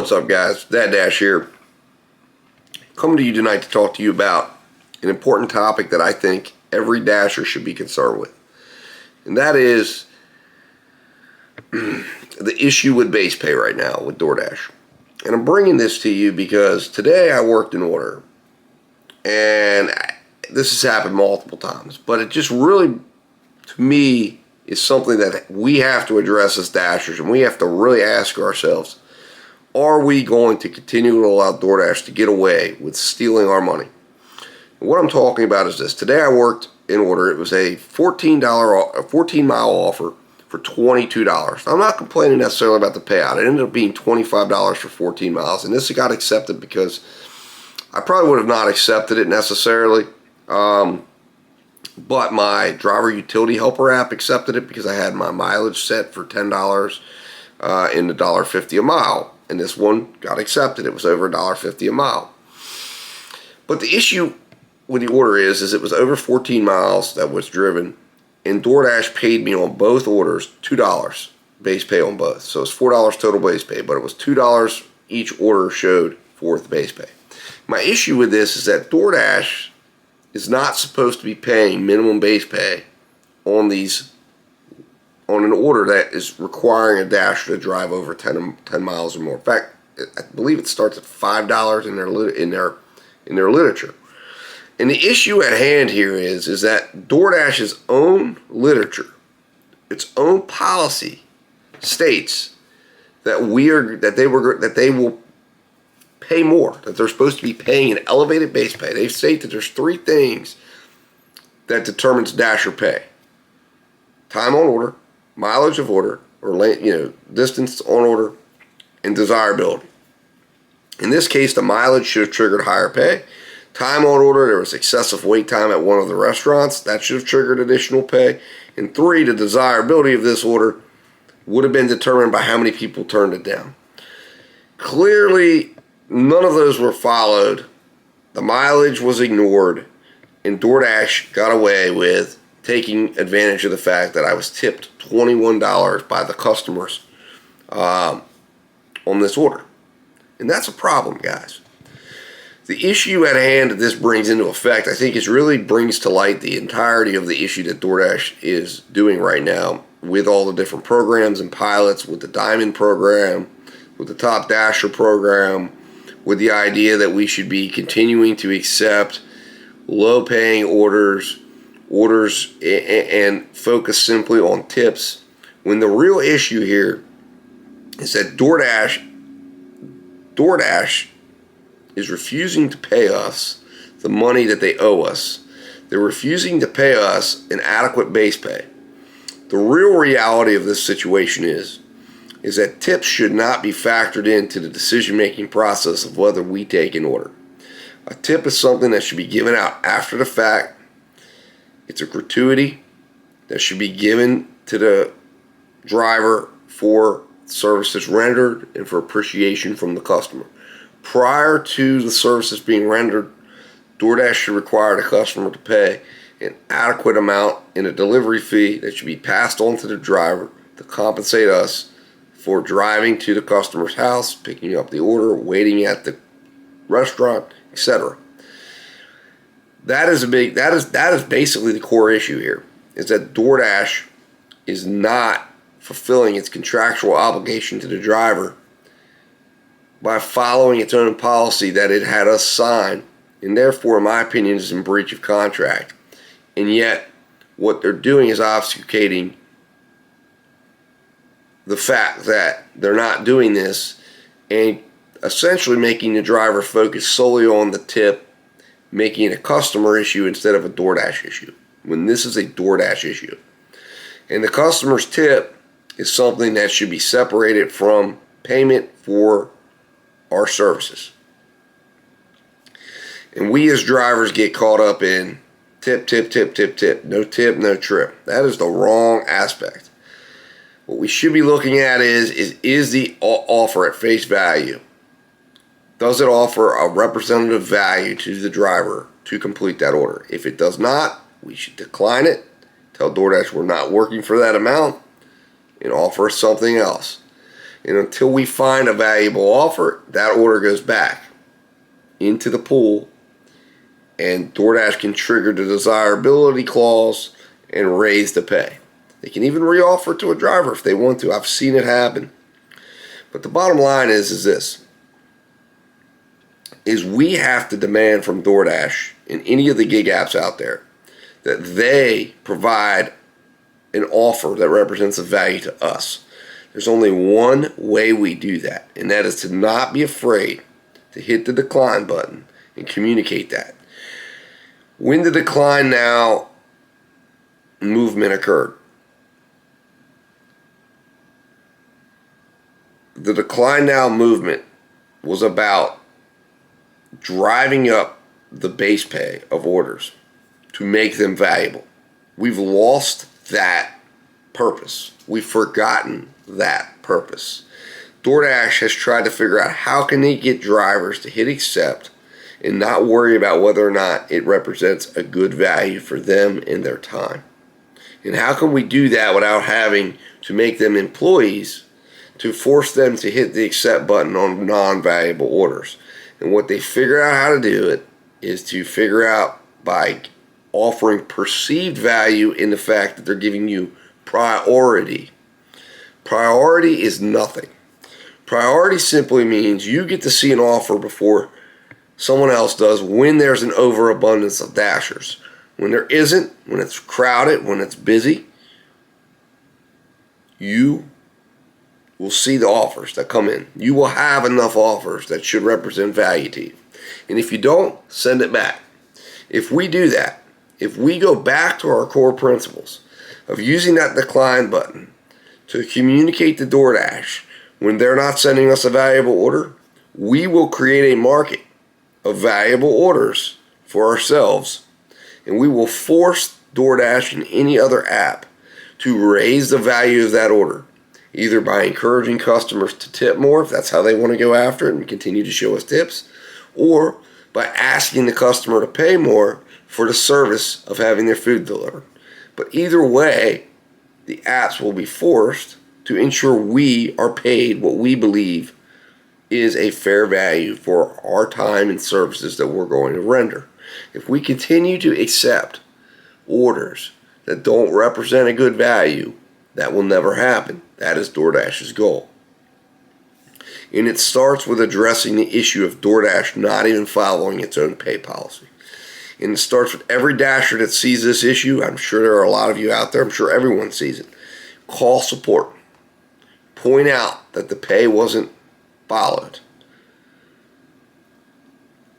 What's up, guys? Dad Dash here. Coming to you tonight to talk to you about an important topic that I think every Dasher should be concerned with. And that is the issue with base pay right now with DoorDash. And I'm bringing this to you because today I worked an order. And this has happened multiple times. But it just really, to me, is something that we have to address as Dashers. And we have to really ask ourselves, are we going to continue to allow DoorDash to get away with stealing our money? And what I'm talking about is this. Today I worked an order. It was a $14-mile offer for $22. I'm not complaining necessarily about the payout. It ended up being $25 for 14 miles. And this got accepted because I probably would have not accepted it necessarily. But my driver utility helper app accepted it because I had my mileage set for $10 and $1.50 a mile. And this one got accepted. It was over $1.50 a mile. But the issue with the order is it was over 14 miles that was driven, and DoorDash paid me on both orders $2 base pay on both. So it's $4 total base pay, but it was $2 each order showed for the base pay. My issue with this is that DoorDash is not supposed to be paying minimum base pay on an order that is requiring a Dasher to drive over 10 miles or more. In fact, I believe it starts at $5 in their literature. And the issue at hand here is that DoorDash's own literature, its own policy, states that they will pay more, that they're supposed to be paying an elevated base pay. They state that there's three things that determines Dasher pay: time on order, mileage of order, or distance on order, and desirability. In this case, the mileage should have triggered higher pay. Time on order, there was excessive wait time at one of the restaurants. That should have triggered additional pay. And 3, the desirability of this order would have been determined by how many people turned it down. Clearly, none of those were followed. The mileage was ignored, and DoorDash got away with taking advantage of the fact that I was tipped $21 by the customers on this order. And that's a problem, guys. The issue at hand that this brings into effect, I think, really brings to light the entirety of the issue that DoorDash is doing right now with all the different programs and pilots, with the Diamond program, with the Top Dasher program, with the idea that we should be continuing to accept low-paying orders and focus simply on tips, when the real issue here is that DoorDash is refusing to pay us the money that they owe us. They're refusing to pay us an adequate base pay. The real reality of this situation is that tips should not be factored into the decision-making process of whether we take an order. A tip is something that should be given out after the fact. It's a gratuity that should be given to the driver for services rendered and for appreciation from the customer. Prior to the services being rendered, DoorDash should require the customer to pay an adequate amount in a delivery fee that should be passed on to the driver to compensate us for driving to the customer's house, picking up the order, waiting at the restaurant, etc. That is basically the core issue here, is that DoorDash is not fulfilling its contractual obligation to the driver by following its own policy that it had us sign, and therefore, in my opinion, is in breach of contract. And yet, what they're doing is obfuscating the fact that they're not doing this and essentially making the driver focus solely on the tip, making it a customer issue instead of a DoorDash issue, when this is a DoorDash issue. And the customer's tip is something that should be separated from payment for our services. And we as drivers get caught up in tip, no tip, no trip. That is the wrong aspect. What we should be looking at is the offer at face value. Does it offer a representative value to the driver to complete that order? If it does not, we should decline it, tell DoorDash we're not working for that amount, and offer something else. And until we find a valuable offer, that order goes back into the pool, and DoorDash can trigger the desirability clause and raise the pay. They can even reoffer it to a driver if they want to. I've seen it happen. But the bottom line is this, is we have to demand from DoorDash and any of the gig apps out there that they provide an offer that represents a value to us. There's only one way we do that, and that is to not be afraid to hit the decline button and communicate that. When the decline now movement occurred, the decline now movement was about driving up the base pay of orders to make them valuable. We've lost that purpose. We've forgotten that purpose. DoorDash has tried to figure out how can they get drivers to hit accept and not worry about whether or not it represents a good value for them and their time. And how can we do that without having to make them employees to force them to hit the accept button on non-valuable orders? And what they figure out how to do it is to figure out by offering perceived value in the fact that they're giving you priority. Priority is nothing. Priority simply means you get to see an offer before someone else does when there's an overabundance of dashers. When there isn't, when it's crowded, when it's busy, you will see the offers that come in. You will have enough offers that should represent value to you. And if you don't, send it back. If we do that, if we go back to our core principles of using that decline button to communicate to DoorDash when they're not sending us a valuable order, we will create a market of valuable orders for ourselves, and we will force DoorDash and any other app to raise the value of that order, either by encouraging customers to tip more if that's how they want to go after it and continue to show us tips, or by asking the customer to pay more for the service of having their food delivered. But either way, the apps will be forced to ensure we are paid what we believe is a fair value for our time and services that we're going to render. If we continue to accept orders that don't represent a good value, that will never happen. That is DoorDash's goal. And it starts with addressing the issue of DoorDash not even following its own pay policy. And it starts with every dasher that sees this issue. I'm sure there are a lot of you out there. I'm sure everyone sees it. Call support. Point out that the pay wasn't followed.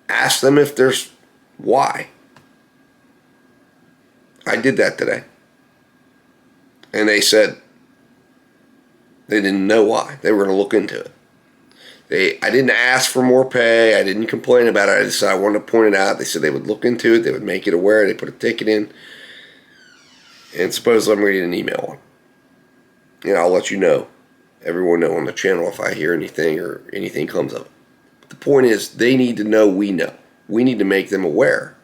Ask them if there's why. I did that today. And they said they didn't know why. They were going to look into it. I didn't ask for more pay. I didn't complain about it. I decided I wanted to point it out. They said they would look into it. They would make it aware. They put a ticket in. And supposedly I'm reading an email on. And I'll let you know, everyone know on the channel if I hear anything or anything comes of it. But the point is, they need to know we know. We need to make them aware.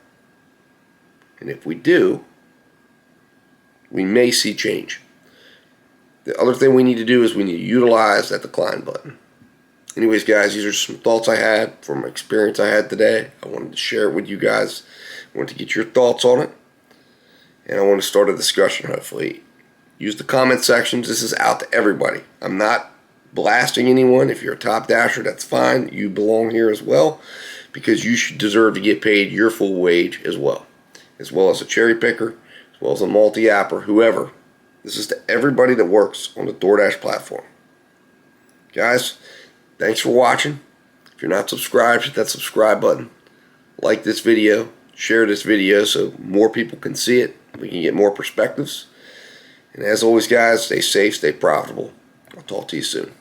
And if we do, we may see change. The other thing we need to do is we need to utilize that decline button. Anyways, guys, these are some thoughts I had from experience I had today. I wanted to share it with you guys. I wanted to get your thoughts on it. And I want to start a discussion, hopefully. Use the comment sections. This is out to everybody. I'm not blasting anyone. If you're a top dasher, that's fine. You belong here as well, because you should deserve to get paid your full wage as well as a cherry picker, as well as a multi-apper, whoever. This is to everybody that works on the DoorDash platform. Guys, thanks for watching. If you're not subscribed, hit that subscribe button. Like this video. Share this video so more people can see it. We can get more perspectives. And as always, guys, stay safe, stay profitable. I'll talk to you soon.